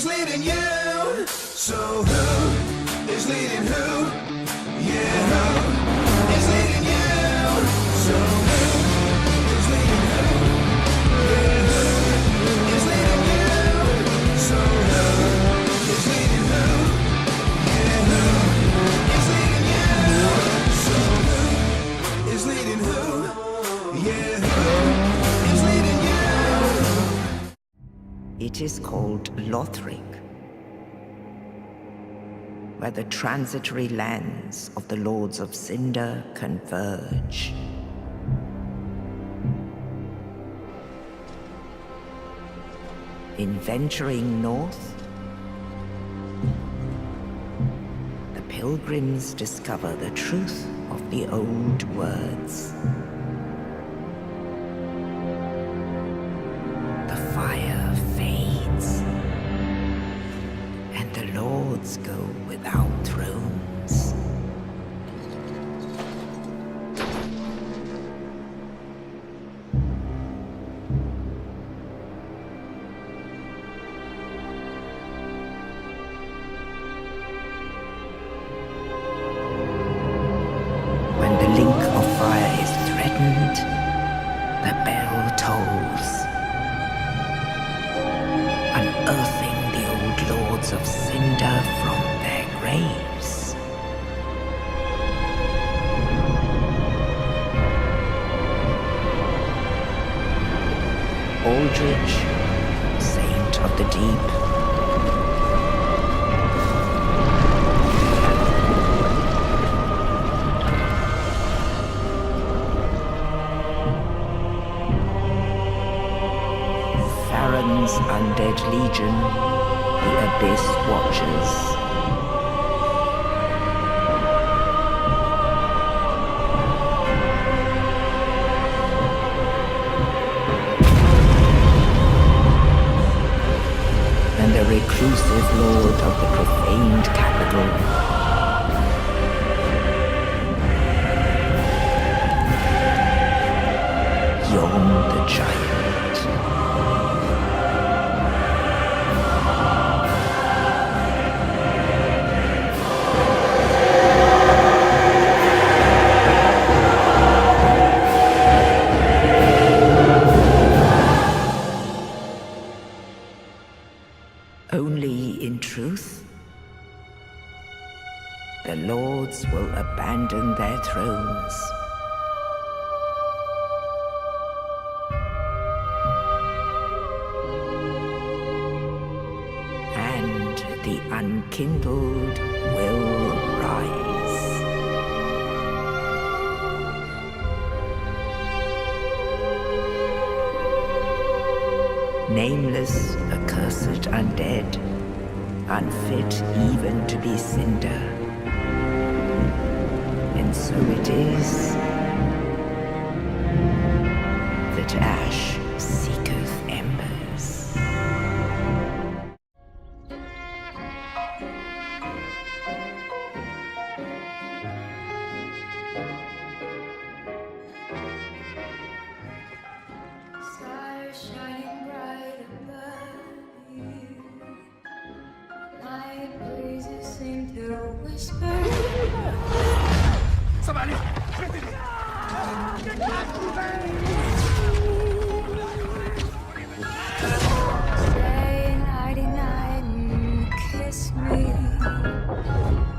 is leading you? So who is leading who? Yeah, who is leading you? So who is leading who? Yeah, who is leading you? So who is leading who? Yeah, who is leading you? So who is leading who? Yeah, who is leading you? It is called Lothric, where the transitory lands of the Lords of Cinder converge. In venturing north, the pilgrims discover the truth of the old words. The fire fades, and the lords go without thrones. When the link of fire is threatened, the bell tolls, unearthing the old lords of Cinder from their graves. Aldrich, saint of the deep, Farron's undead legion, the Abyss Watchers. And the reclusive lord of the profaned capital. Yon the Giant. Only in truth, the lords will abandon their thrones. And the unkindled will rise. Nameless, accursed undead, unfit even to be cinder. And so it is that ash seeketh embers. Stars shining bright above you. Night breezes seem to whisper. Somebody! Stay nighty night and kiss me.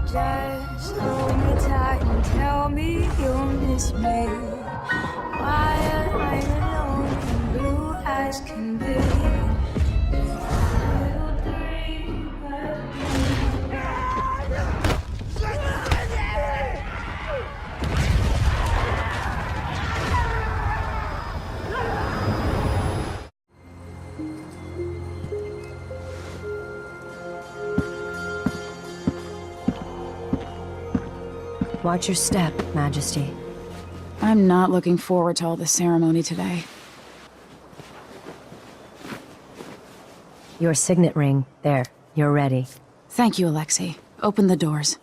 Just hold me tight and tell me you'll miss me. While I'm alone and blue as can be. Little dream of Watch your step, Majesty. I'm not looking forward to all the ceremony today. Your signet ring. There. You're ready. Thank you, Alexei. Open the doors.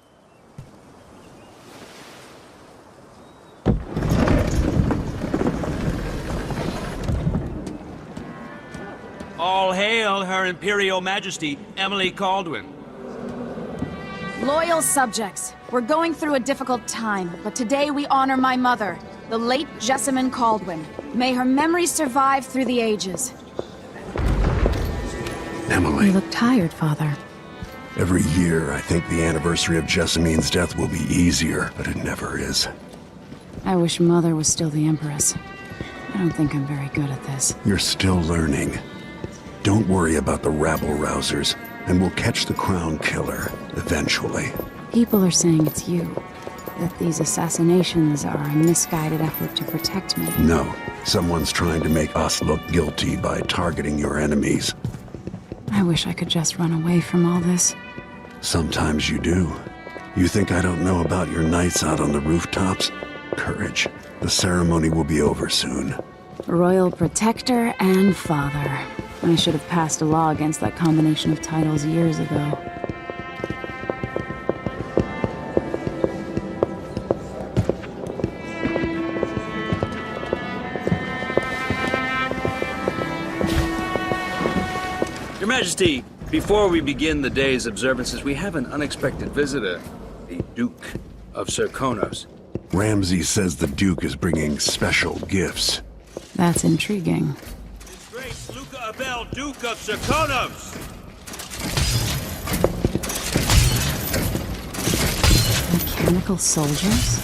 All hail Her Imperial Majesty, 𝐓𝐇𝐀𝐍𝐊. Loyal subjects, we're going through a difficult time, but today we honor my mother, the late 𝐓𝐇𝐀𝐍𝐿. May her memory survive through the ages. Emily, You look tired, Father. every year I think the anniversary of Jessameen's death will be easier, but it never is. I wish Mother was still the Empress. I don't think I'm very good at this. You're still learning. Don't worry about the rabble-rousers, and we'll catch the Crown Killer, eventually. People are saying it's you. That these assassinations are a misguided effort to protect me. No, someone's trying to make us look guilty by targeting your enemies. I wish I could just run away from all this. Sometimes you do. You think I don't know about your nights out on the rooftops? Courage. The ceremony will be over soon. Royal Protector and Father. I should have passed a law against that combination of titles years ago. Your Majesty, before we begin the day's observances, we have an unexpected visitor, the Duke of Serkonos. Ramsay says the Duke is bringing special gifts. That's intriguing. His Grace Luca Abel, Duke of Serkonos! Mechanical soldiers?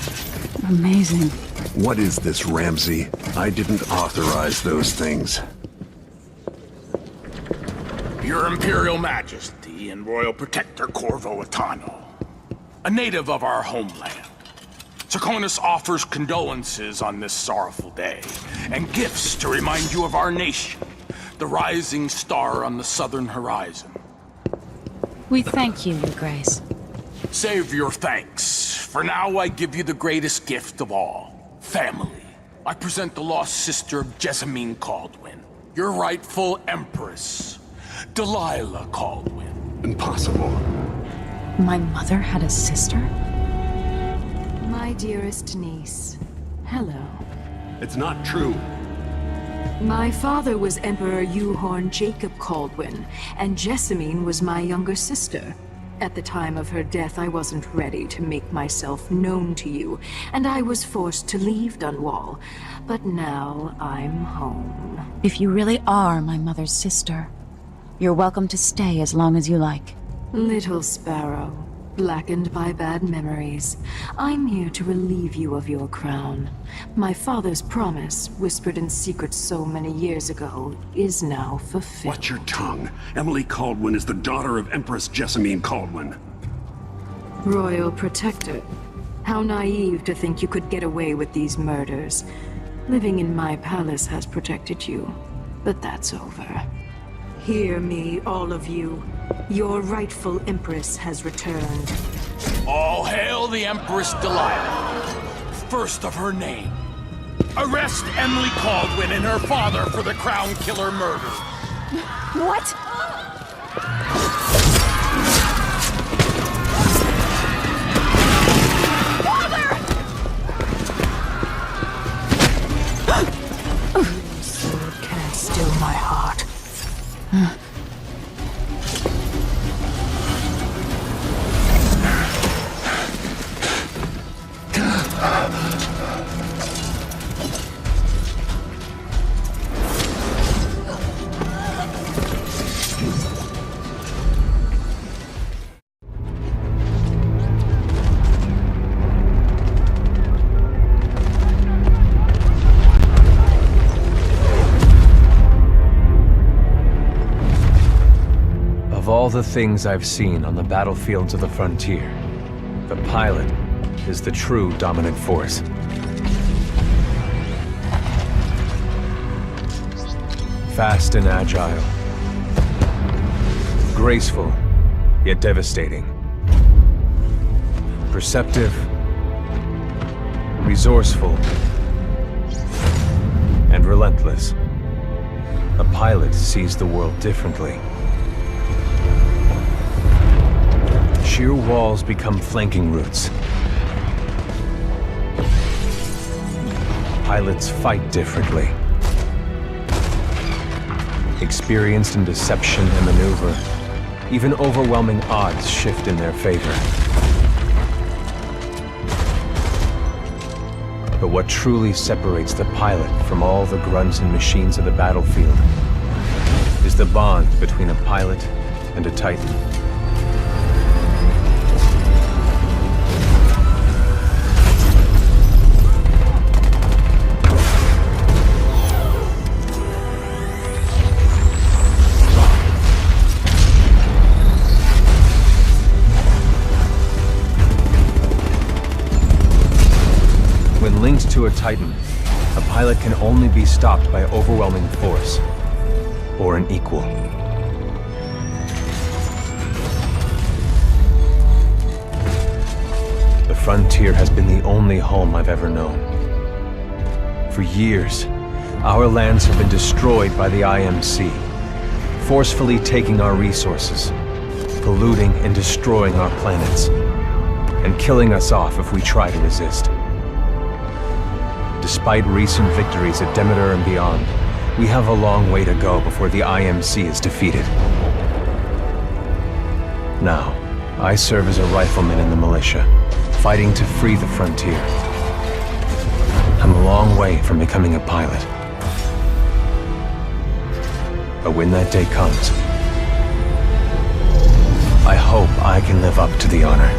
Amazing. What is this, Ramsay? I didn't authorize those things. Your Imperial Majesty and Royal Protector Corvo Attano, a native of our homeland. Serkonos offers condolences on this sorrowful day, and gifts to remind you of our nation, the rising star on the southern horizon. We thank you, Your Grace. Save your thanks, for now I give you the greatest gift of all, family. I present the lost sister of 𝐓𝐇𝐀𝐍𝐿, your rightful Empress, Delilah Kaldwin. Impossible. My mother had a sister? My dearest niece, hello. It's not true. My father was Emperor Yuhorn Jacob Kaldwin, and Jessamine was my younger sister. At the time of her death, I wasn't ready to make myself known to you, and I was forced to leave Dunwall. But now I'm home. If you really are my mother's sister, you're welcome to stay as long as you like. Little sparrow, blackened by bad memories, I'm here to relieve you of your crown. My father's promise, whispered in secret so many years ago, is now fulfilled. Watch your tongue. Emily Kaldwin is the daughter of Empress Jessamine Kaldwin. Royal Protector, how naive to think you could get away with these murders. Living in my palace has protected you, but that's over. Hear me, all of you. Your rightful Empress has returned. All hail the Empress Delilah, first of her name. Arrest Emily Kaldwin and her father for the Crown Killer murder. What? Sword can't still my heart. Of all the things I've seen on the battlefields of the frontier, the pilot is the true dominant force. Fast and agile. Graceful, yet devastating. Perceptive. Resourceful. And relentless. A pilot sees the world differently. Sheer walls become flanking routes. Pilots fight differently. experienced in deception and maneuver, even overwhelming odds shift in their favor. But what truly separates the pilot from all the grunts and machines of the battlefield is the bond between a pilot and a Titan. When linked to a Titan, a pilot can only be stopped by overwhelming force, or an equal. The frontier has been the only home I've ever known. For years, our lands have been destroyed by the IMC, forcefully taking our resources, polluting and destroying our planets, and killing us off if we try to resist. Despite recent victories at Demeter and beyond, we have a long way to go before the IMC is defeated. Now, I serve as a rifleman in the militia, fighting to free the frontier. I'm a long way from becoming a pilot. But when that day comes, I hope I can live up to the honor.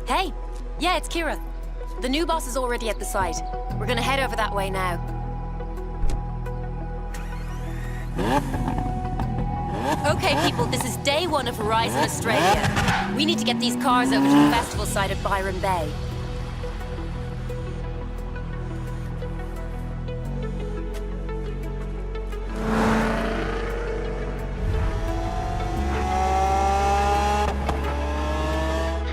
Hey, yeah, it's Kira. The new boss is already at the site. We're gonna head over that way now. Okay, people, this is day one of Horizon Australia. We need to get these cars over to the festival site at Byron Bay.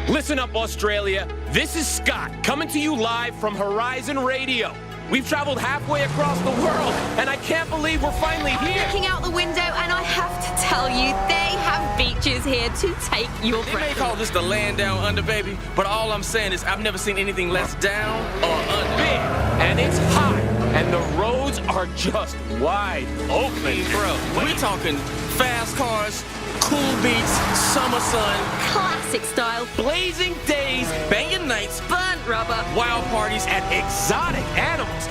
Listen up, Australia. This is Scott, coming to you live from Horizon Radio. We've traveled halfway across the world, and I can't believe we're finally here. Looking out the window, and I have to tell you, they have beaches here to take your breath. They may call this the land down under, baby, but all I'm saying is I've never seen anything less down or under. Big, and it's hot, and the roads are just wide open. Bro, we're talking fast cars, cool beats, summer sun, Classic style, blazing days, banging nights, burnt rubber, Wild parties and exotic animals.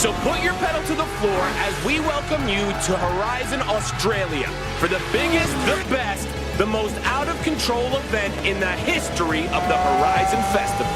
So put your pedal to the floor as we welcome you to Horizon Australia for the biggest, the best, the most out-of-control event in the history of the Horizon Festival.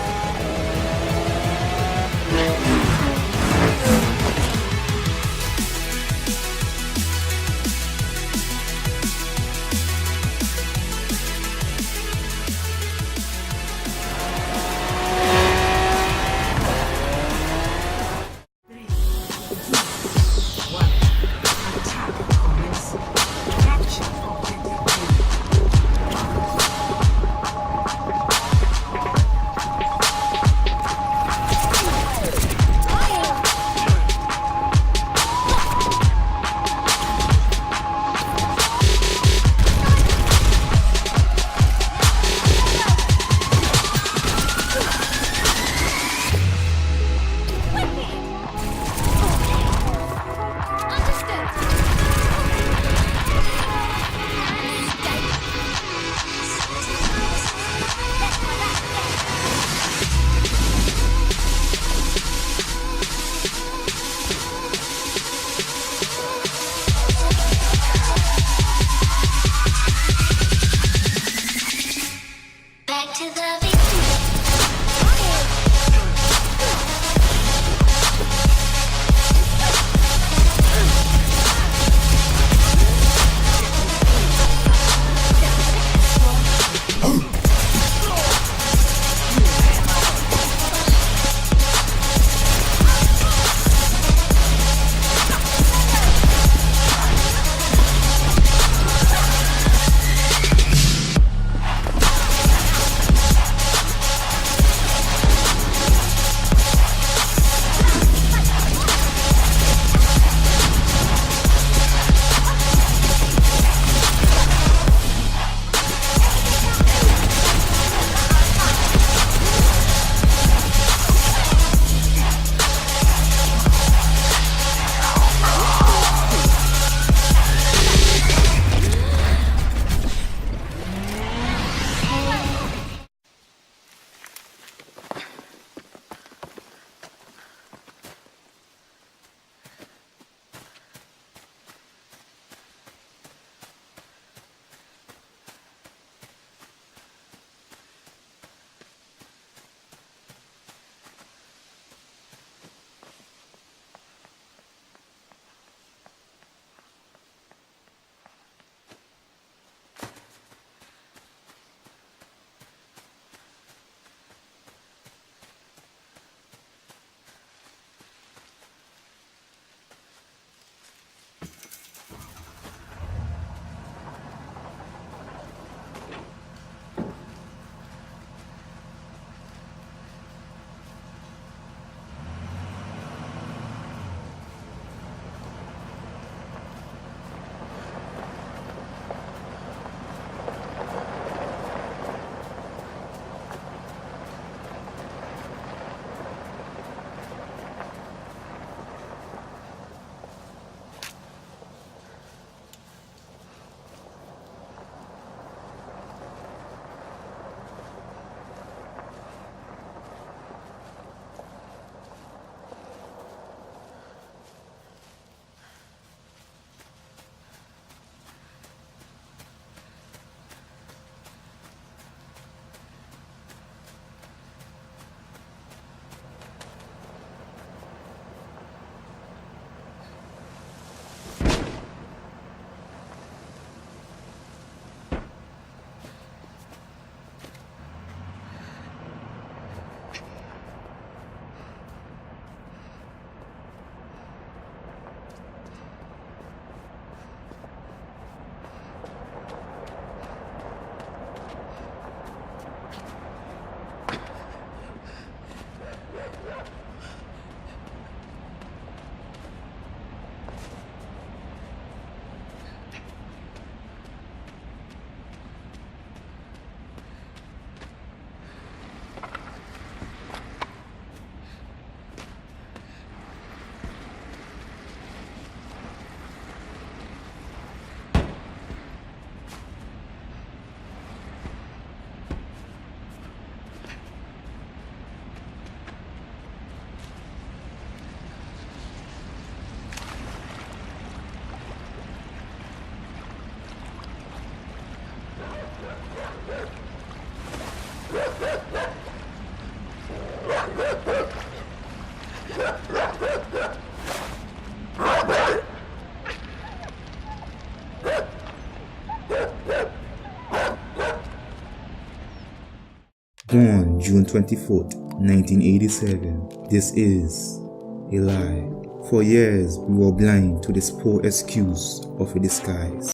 Born June 24th, 1987. This is a lie. For years, we were blind to this poor excuse of a disguise.